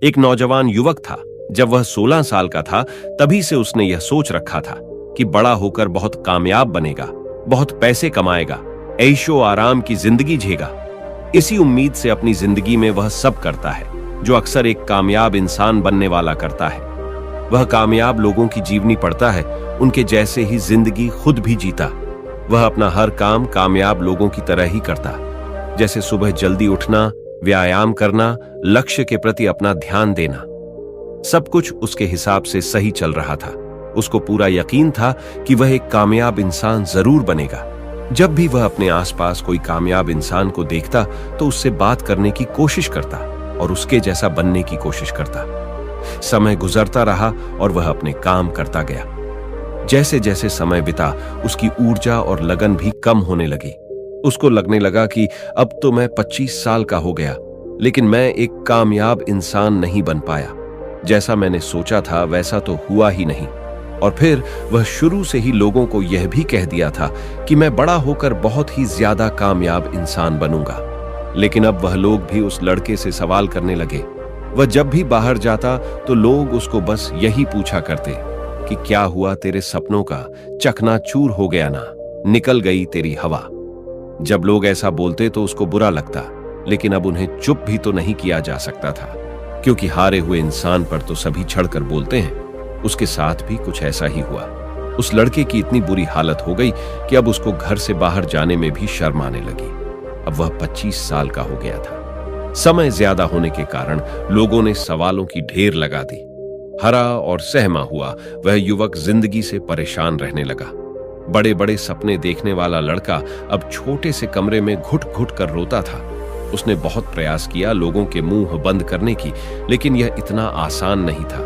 एक नौजवान युवक था। जब वह 16 साल का था तभी से उसने यह सोच रखा था कि बड़ा होकर बहुत कामयाब बनेगा, बहुत पैसे कमाएगा, ऐशो आराम की जिंदगी जीएगा। इसी उम्मीद से अपनी जिंदगी में वह सब करता है जो अक्सर एक कामयाब इंसान बनने वाला करता है। वह कामयाब लोगों की जीवनी पढ़ता है, उनके जैसे ही जिंदगी खुद भी जीता। वह अपना हर काम कामयाब लोगों की तरह ही करता, जैसे सुबह जल्दी उठना, व्यायाम करना, लक्ष्य के प्रति अपना ध्यान देना। सब कुछ उसके हिसाब से सही चल रहा था। उसको पूरा यकीन था कि वह एक कामयाब इंसान जरूर बनेगा। जब भी वह अपने आसपास कोई कामयाब इंसान को देखता तो उससे बात करने की कोशिश करता और उसके जैसा बनने की कोशिश करता। समय गुजरता रहा और वह अपने काम करता गया। जैसे जैसे समय बिता उसकी ऊर्जा और लगन भी कम होने लगी। उसको लगने लगा कि अब तो मैं 25 साल का हो गया, लेकिन मैं एक कामयाब इंसान नहीं बन पाया। जैसा मैंने सोचा था वैसा तो हुआ ही नहीं। और फिर वह शुरू से ही लोगों को यह भी कह दिया था कि मैं बड़ा होकर बहुत ही ज्यादा कामयाब इंसान बनूंगा। लेकिन अब वह लोग भी उस लड़के से सवाल करने लगे। वह जब भी बाहर जाता तो लोग उसको बस यही पूछा करते कि क्या हुआ तेरे सपनों का, चकनाचूर हो गया ना, निकल गई तेरी हवा। जब लोग ऐसा बोलते तो उसको बुरा लगता, लेकिन अब उन्हें चुप भी तो नहीं किया जा सकता था, क्योंकि हारे हुए इंसान पर तो सभी चढ़कर बोलते हैं। उसके साथ भी कुछ ऐसा ही हुआ। उस लड़के की इतनी बुरी हालत हो गई कि अब उसको घर से बाहर जाने में भी शर्म आने लगी। अब वह 25 साल का हो गया था। समय ज्यादा होने के कारण लोगों ने सवालों की ढेर लगा दी। हरा और सहमा हुआ वह युवक जिंदगी से परेशान रहने लगा। बड़े बड़े सपने देखने वाला लड़का अब छोटे से कमरे में घुट घुट कर रोता था। उसने बहुत प्रयास किया लोगों के मुंह बंद करने की, लेकिन यह इतना आसान नहीं था,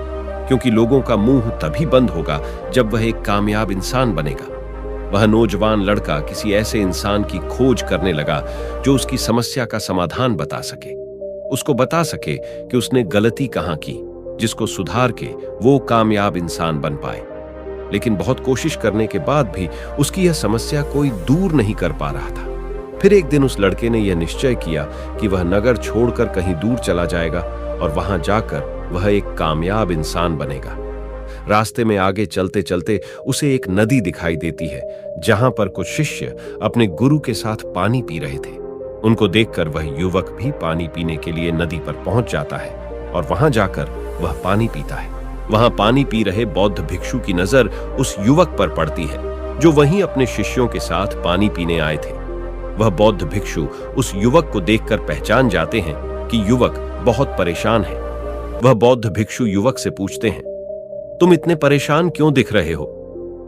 क्योंकि लोगों का मुंह तभी बंद होगा जब वह एक कामयाब इंसान बनेगा। वह नौजवान लड़का किसी ऐसे इंसान की खोज करने लगा जो उसकी समस्या का समाधान बता सके, उसको बता सके कि उसने गलती कहां की, जिसको सुधार के वो कामयाब इंसान बन पाए। लेकिन बहुत कोशिश करने के बाद भी उसकी यह समस्या कोई दूर नहीं कर पा रहा था। फिर एक दिन उस लड़के ने यह निश्चय किया कि वह नगर छोड़कर कहीं दूर चला जाएगा और वहां जाकर वह एक कामयाब इंसान बनेगा। रास्ते में आगे चलते चलते उसे एक नदी दिखाई देती है, जहां पर कुछ शिष्य अपने गुरु के साथ पानी पी रहे थे। उनको देखकर वह युवक भी पानी पीने के लिए नदी पर पहुंच जाता है और वहां जाकर वह पानी पीता है। वहां पानी पी रहे बौद्ध भिक्षु की नजर उस युवक पर पड़ती है, जो वहीं अपने शिष्यों के साथ पानी पीने आए थे। वह बौद्ध भिक्षु उस युवक को देखकर पहचान जाते हैं कि युवक बहुत परेशान है। वह बौद्ध भिक्षु युवक से पूछते हैं, तुम इतने परेशान क्यों दिख रहे हो?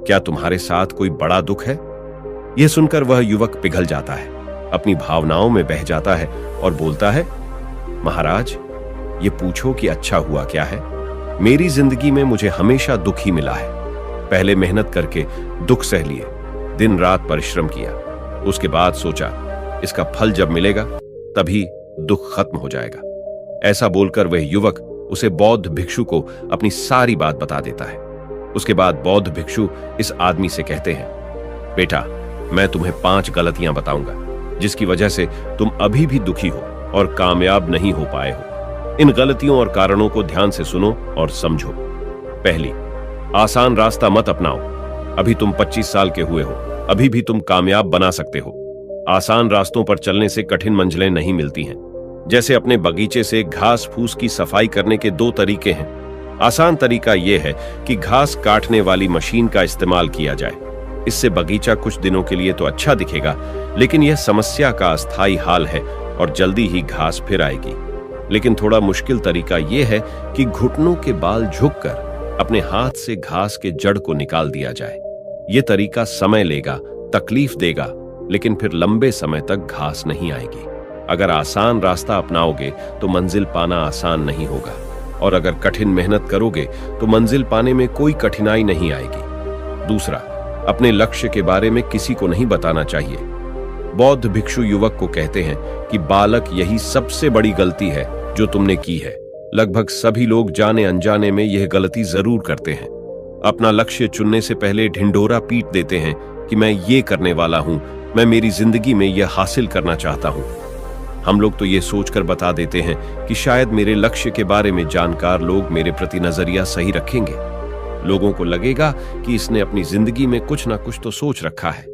क्या तुम्हारे साथ कोई बड़ा दुख है? यह सुनकर वह युवक पिघल जाता है, अपनी भावनाओं में बह जाता है और बोलता है, महाराज, ये पूछो कि अच्छा हुआ क्या है? मेरी जिंदगी में मुझे हमेशा दुख ही मिला है। पहले मेहनत करके दुख सह लिए, दिन रात परिश्रम किया, उसके बाद सोचा इसका फल जब मिलेगा तभी दुख खत्म हो जाएगा। ऐसा बोलकर वह युवक उसे बौद्ध भिक्षु को अपनी सारी बात बता देता है। उसके बाद बौद्ध भिक्षु इस आदमी से कहते हैं, बेटा, मैं तुम्हें 5 गलतियां बताऊंगा जिसकी वजह से तुम अभी भी दुखी हो और कामयाब नहीं हो पाए हो। इन गलतियों और कारणों को ध्यान से सुनो और समझो। पहली, आसान रास्ता मत अपनाओ। अभी तुम 25 साल के हुए हो, अभी भी तुम कामयाब बना सकते हो। आसान रास्तों पर चलने से कठिन मंजिलें नहीं मिलती हैं। जैसे अपने बगीचे से घास फूस की सफाई करने के 2 तरीके हैं। आसान तरीका यह है कि घास काटने वाली मशीन का इस्तेमाल किया जाए। इससे बगीचा कुछ दिनों के लिए तो अच्छा दिखेगा, लेकिन यह समस्या का अस्थायी हाल है और जल्दी ही घास फिर आएगी। लेकिन थोड़ा मुश्किल तरीका यह है कि घुटनों के बाल झुककर अपने हाथ से घास के जड़ को निकाल दिया जाए। यह तरीका समय लेगा, तकलीफ देगा, लेकिन फिर लंबे समय तक घास नहीं आएगी। अगर आसान रास्ता अपनाओगे तो मंजिल पाना आसान नहीं होगा, और अगर कठिन मेहनत करोगे तो मंजिल पाने में कोई कठिनाई नहीं आएगी। दूसरा, अपने लक्ष्य के बारे में किसी को नहीं बताना चाहिए। बौद्ध भिक्षु युवक को कहते हैं कि बालक, यही सबसे बड़ी गलती है जो तुमने की है। लगभग सभी लोग जाने अनजाने में यह गलती जरूर करते हैं। अपना लक्ष्य चुनने से पहले ढिंढोरा पीट देते हैं कि मैं ये करने वाला हूं, मैं मेरी जिंदगी में यह हासिल करना चाहता हूं। हम लोग तो ये सोचकर बता देते हैं कि शायद मेरे लक्ष्य के बारे में जानकार लोग मेरे प्रति नजरिया सही रखेंगे। लोगों को लगेगा कि इसने अपनी जिंदगी में कुछ ना कुछ तो सोच रखा है।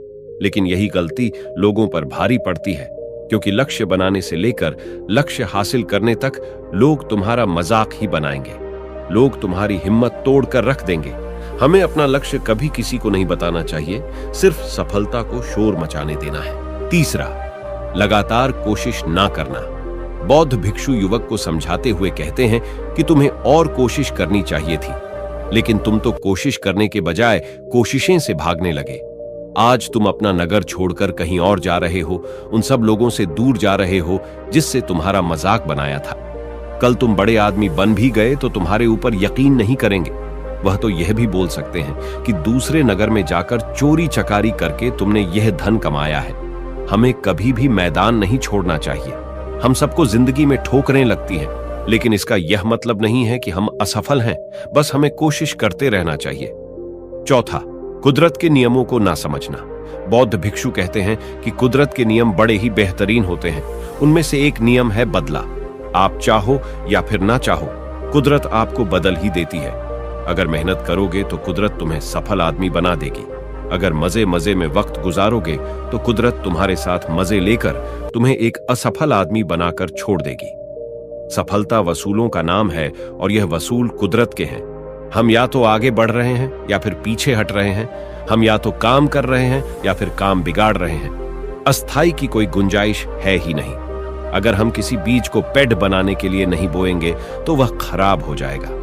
लेकिन यही गलती लोगों पर भारी पड़ती है, क्योंकि लक्ष्य बनाने से लेकर लक्ष्य हासिल करने तक लोग तुम्हारा मजाक ही बनाएंगे। लोग तुम्हारी हिम्मत तोड़कर रख देंगे। हमें अपना लक्ष्य कभी किसी को नहीं बताना चाहिए, सिर्फ सफलता को शोर मचाने देना है। तीसरा, लगातार कोशिश ना करना। बौद्ध भिक्षु युवक को समझाते हुए कहते हैं कि तुम्हें और कोशिश करनी चाहिए थी, लेकिन तुम तो कोशिश करने के बजाय कोशिशें से भागने लगे। आज तुम अपना नगर छोड़कर कहीं और जा रहे हो, उन सब लोगों से दूर जा रहे हो जिससे तुम्हारा मजाक बनाया था। कल तुम बड़े आदमी बन भी गए तो तुम्हारे ऊपर यकीन नहीं करेंगे। वह तो यह भी बोल सकते हैं कि दूसरे नगर में जाकर चोरी चकारी करके तुमने यह धन कमाया है। हमें कभी भी मैदान नहीं छोड़ना चाहिए। हम सबको जिंदगी में ठोकरें लगती हैं, लेकिन इसका यह मतलब नहीं है कि हम असफल हैं। बस हमें कोशिश करते रहना चाहिए। चौथा, कुदरत के नियमों को ना समझना। बौद्ध भिक्षु कहते हैं कि कुदरत के नियम बड़े ही बेहतरीन होते हैं। उनमें से एक नियम है बदला। आप चाहो या फिर ना चाहो, कुदरत आपको बदल ही देती है। अगर मेहनत करोगे तो कुदरत तुम्हें सफल आदमी बना देगी। अगर मजे मजे में वक्त गुजारोगे तो कुदरत तुम्हारे साथ मजे लेकर तुम्हें एक असफल आदमी बनाकर छोड़ देगी। सफलता वसूलों का नाम है और यह वसूल कुदरत के हैं। हम या तो आगे बढ़ रहे हैं या फिर पीछे हट रहे हैं। हम या तो काम कर रहे हैं या फिर काम बिगाड़ रहे हैं। अस्थाई की कोई गुंजाइश है ही नहीं। अगर हम किसी बीज को पेड़ बनाने के लिए नहीं बोएंगे तो वह खराब हो जाएगा।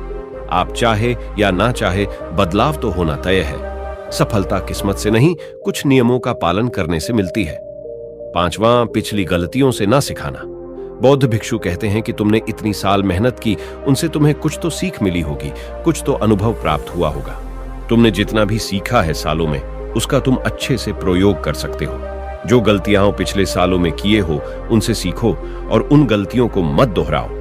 आप चाहे या ना चाहे, बदलाव तो होना तय है। सफलता किस्मत से नहीं, कुछ नियमों का पालन करने से मिलती है। पांचवां, पिछली गलतियों से ना सिखाना। बौद्ध भिक्षु कहते हैं कि तुमने इतनी साल मेहनत की, उनसे तुम्हें कुछ तो सीख मिली होगी, कुछ तो अनुभव प्राप्त हुआ होगा। तुमने जितना भी सीखा है सालों में, उसका तुम अच्छे से प्रयोग कर सकते हो। जो गलतियां पिछले सालों में किए हो, उनसे सीखो और उन गलतियों को मत दोहराओ।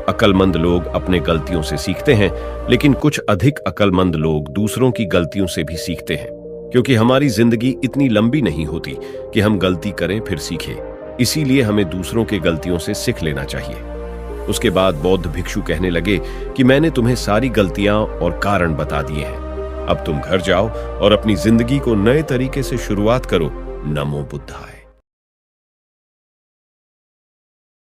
अक्लमंद लोग अपने गलतियों से सीखते हैं, लेकिन कुछ अधिक अक्लमंद लोग दूसरों की गलतियों से भी सीखते हैं, क्योंकि हमारी जिंदगी इतनी लंबी नहीं होती कि हम गलती करें फिर सीखें। इसीलिए हमें दूसरों के गलतियों से सीख लेना चाहिए। उसके बाद बौद्ध भिक्षु कहने लगे कि मैंने तुम्हें सारी गलतियां और कारण बता दिए हैं। अब तुम घर जाओ और अपनी जिंदगी को नए तरीके से शुरुआत करो। नमो बुद्धाय।